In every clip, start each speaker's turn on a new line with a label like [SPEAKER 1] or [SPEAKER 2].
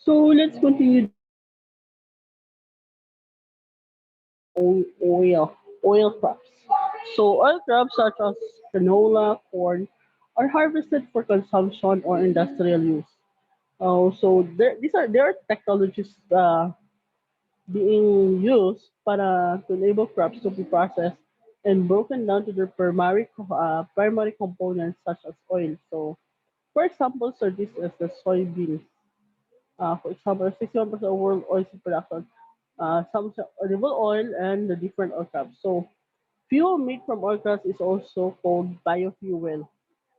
[SPEAKER 1] So let's continue oil crops. So oil crops such as canola, corn are harvested for consumption or industrial use. So there are technologies being used para to enable crops to be processed and broken down to their primary components such as oil. So for example, so this is the soybeans. For example, 61% of world oil production, some sa edible oil and the different oil crops. So fuel made from oil crops is also called biofuel.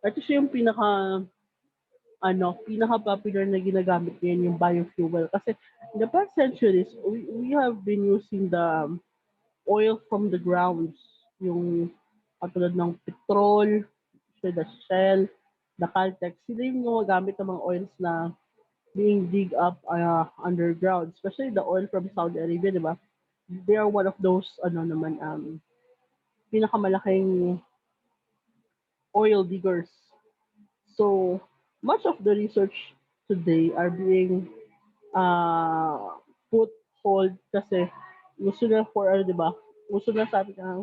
[SPEAKER 1] Ito siya yung pinaka-popular na ginagamit ngayon yung biofuel. Kasi in the past centuries, we have been using the oil from the grounds. Yung katulad ng petrol, the Shell, the Caltex. Sila yung gumagamit ng mga oils na being dig up underground. Especially the oil from Saudi Arabia, di ba? They are one of those, pinakamalaking oil diggers. So, much of the research today are being uh, put hold kasi gusto na for, di ba? Gusto na sa atin ang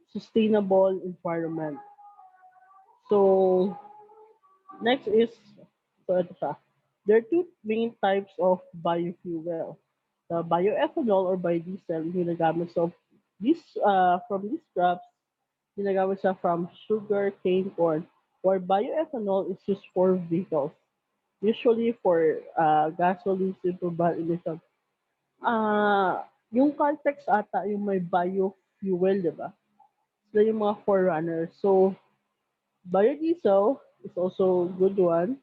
[SPEAKER 1] sustainable environment. So, next is, so ito siya. There are two main types of biofuel. The bioethanol or biodiesel, ginagamit so from these crops, ginagamit siya from sugar cane corn, or bioethanol is used for vehicles, usually for gasoline simple bad emission. Yung Caltex ata yung may biofuel, di ba? Sila yung mga forerunner. So, biodiesel is also good one.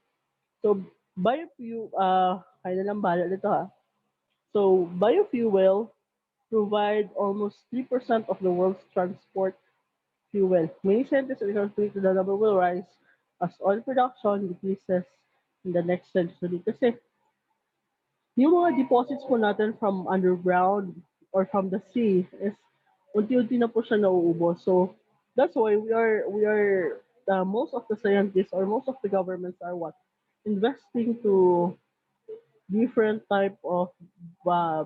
[SPEAKER 1] So, kaya na lang bahala nito ha. So, biofuel provide almost 3% of the world's transport fuel. Many scientists are calculating the number will rise as oil production decreases in the next century. Kasi yung mga deposits po natin from underground or from the sea is unti-unti na po siya nauubos. So that's why most of the scientists or most of the governments are what investing to different type of uh,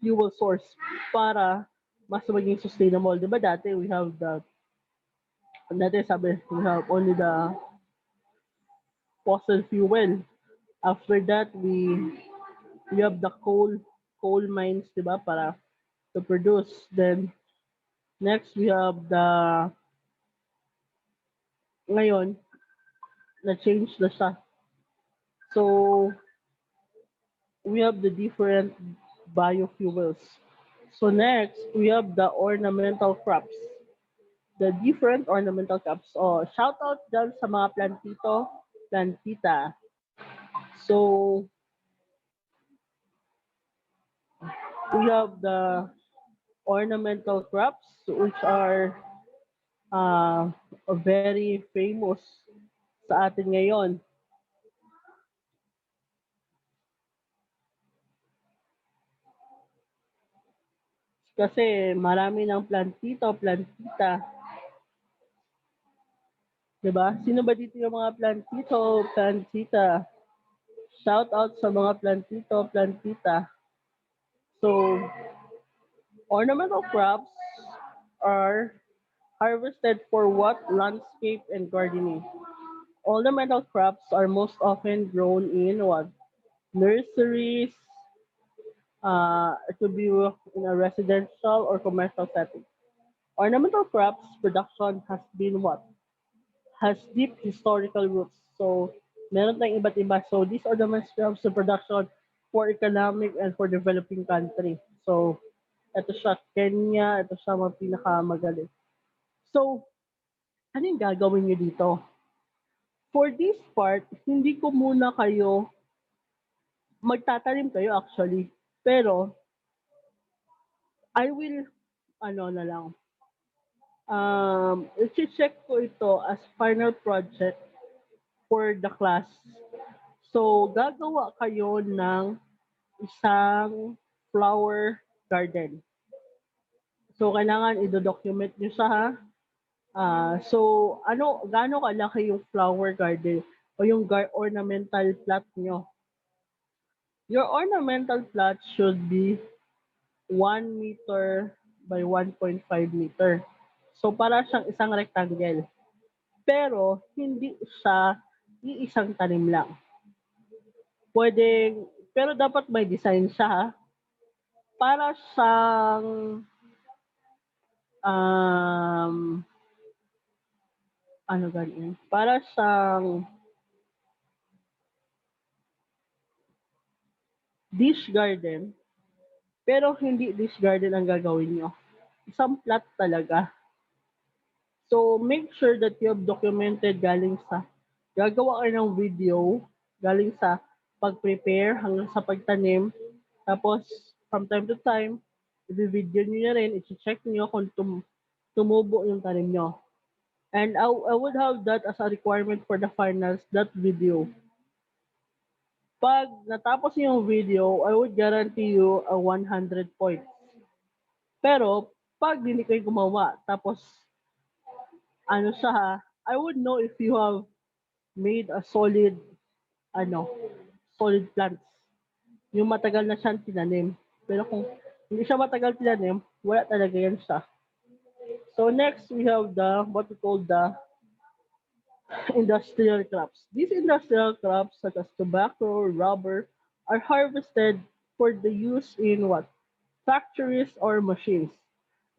[SPEAKER 1] fuel source para mas maging sustainable. Di ba dati we have only the fossil fuel. After that, we have the coal mines, di ba, para to produce. Then next we have ngayon na change na siya. So we have the different biofuels. So next we have the ornamental crops. The different ornamental crops. Oh, shout out dyan sa mga plantito, plantita. So we have the ornamental crops which are uh, very famous sa atin ngayon. Kasi marami ng plantito, plantita. 'Di ba? Sino ba dito yung mga plantito, plantita? Shout out sa mga plantito, plantita. So, ornamental crops are harvested for what? Landscape and gardening. Ornamental crops are most often grown in what? Nurseries, it could be in a residential or commercial setting. Ornamental crops production has been what? Has deep historical roots. So, meron tayong iba't iba. So, these ornamental crops the production for economic and for developing country. So, ito siya, Kenya, ito siya mga pinakamagaling. So, ano yung gagawin nyo dito? For this part, hindi ko muna kayo, magtatanim kayo actually, pero I will, ano na lang, i-check ko ito as final project for the class. So, gagawa kayo ng isang flower garden. So, kailangan i-document nyo siya ha. So, gaano kalaki yung flower garden o yung ornamental plot nyo? Your ornamental plot should be 1 meter by 1.5 meter. So para siyang isang rectangle. Pero hindi siya iisang tanim lang. Pwedeng, pero dapat may design siya ha. Para siyang um, ano ganyan? Para siyang dish garden, pero hindi dish garden ang gagawin nyo. Isang plot talaga. So, make sure that you have documented galing sa gagawa kayo ng video galing sa pag-prepare hanggang sa pagtanim. Tapos, from time to time, i-video nyo na rin, i-check nyo kung tumubo yung tanim nyo. And I would have that as a requirement for the finals, that video. Pag natapos niyo yung video, I would guarantee you a 100 points. Pero, pag hindi kayo gumawa, tapos, ano siya ha, I would know if you have made a solid, ano, solid plants. Yung matagal na siyang tinanim. Pero kung hindi siya matagal tinanim, wala talaga yan siya. So next, we have the, what we call the industrial crops. These industrial crops, such as tobacco, rubber, are harvested for the use in what? Factories or machines.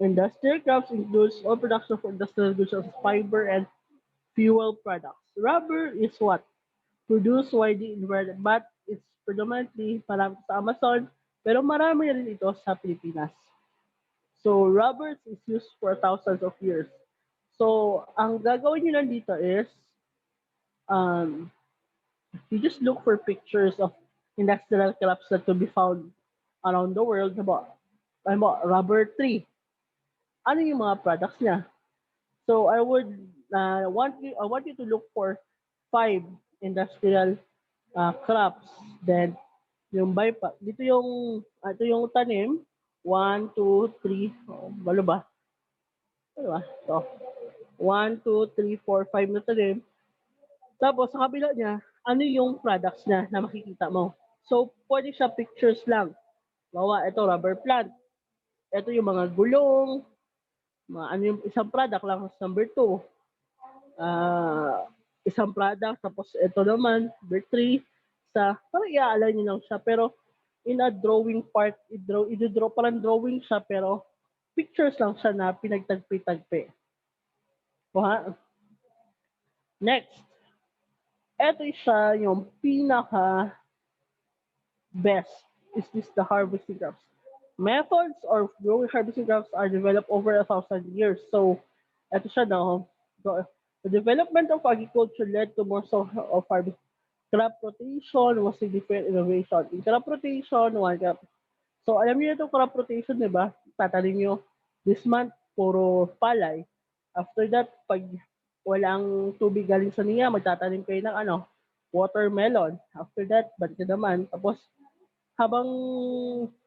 [SPEAKER 1] Industrial crops includes all production for industrial goods such as fiber and fuel products. Rubber is what? Produced widely in the world, but it's predominantly marami sa Amazon, pero marami rin ito sa Pilipinas. So, rubber is used for thousands of years. So, ang gagawin nyo lang dito is, um, you just look for pictures of industrial crops that to be found around the world about rubber tree. Ano yung mga products niya? So I would I want you to look for 5 industrial crops. Then yung bypass, dito yung ito yung tanim, 1, 2, 3, balo ba? Ano ba? So, 1, 2, 3, 4, 5 na tanim. Tapos sa kabila niya, ano yung products niya na makikita mo. So, pwede siya pictures lang. Bawa, ito rubber plant. Ito yung mga gulong, ano yung isang product lang, number 2. Ah, isang product, tapos ito naman, number 3, parang i-align nyo lang siya. Pero, in a drawing part, i-draw, parang drawing siya, pero pictures lang siya na pinagtagpi-tagpi. Kuha. Next, ito siya yung pinaka best. Is this the harvesting crops? Methods or growing harvesting crops are developed over 1,000 years. So, ito siya na. The development of agriculture led to more so of harvest. Crop rotation was a different innovation. In crop rotation, one crop. So, alam niyo itong crop rotation, di ba? Tatanim nyo this month, puro palay. After that, pag walang tubig galing sa niya, magtatanim kayo ng watermelon. After that, balik na naman. Tapos, habang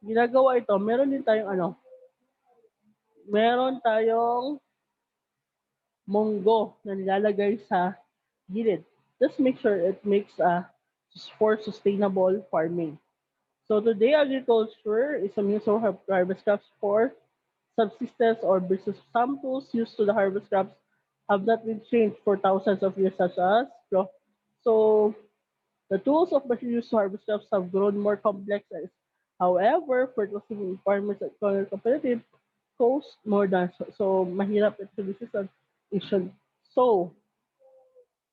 [SPEAKER 1] ginagawa ito, meron tayong munggo na nilalagay sa gilid. Just make sure it makes for sustainable farming. So today, agriculture is a means of harvest crops for subsistence or business. Some tools used to the harvest crops have not been changed for thousands of years, such as so the tools of machine used to harvest crops have grown more complex. However, purchasing farmers at competitive cost more than so mahirap ito decision. So,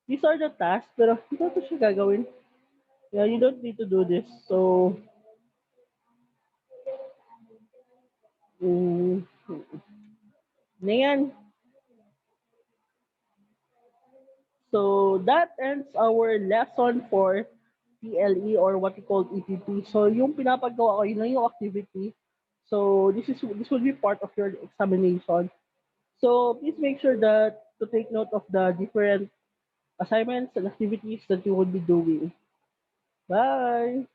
[SPEAKER 1] these are the tasks, pero hindi ko siya gagawin. Yeah, you don't need to do this. So, mm, yan. So, that ends our lesson for PLE or what we call EPP. So, yung pinapagawa ko, yun lang yung activity. So, this will be part of your examination. So, please make sure that to take note of the different assignments and activities that you will be doing. Bye!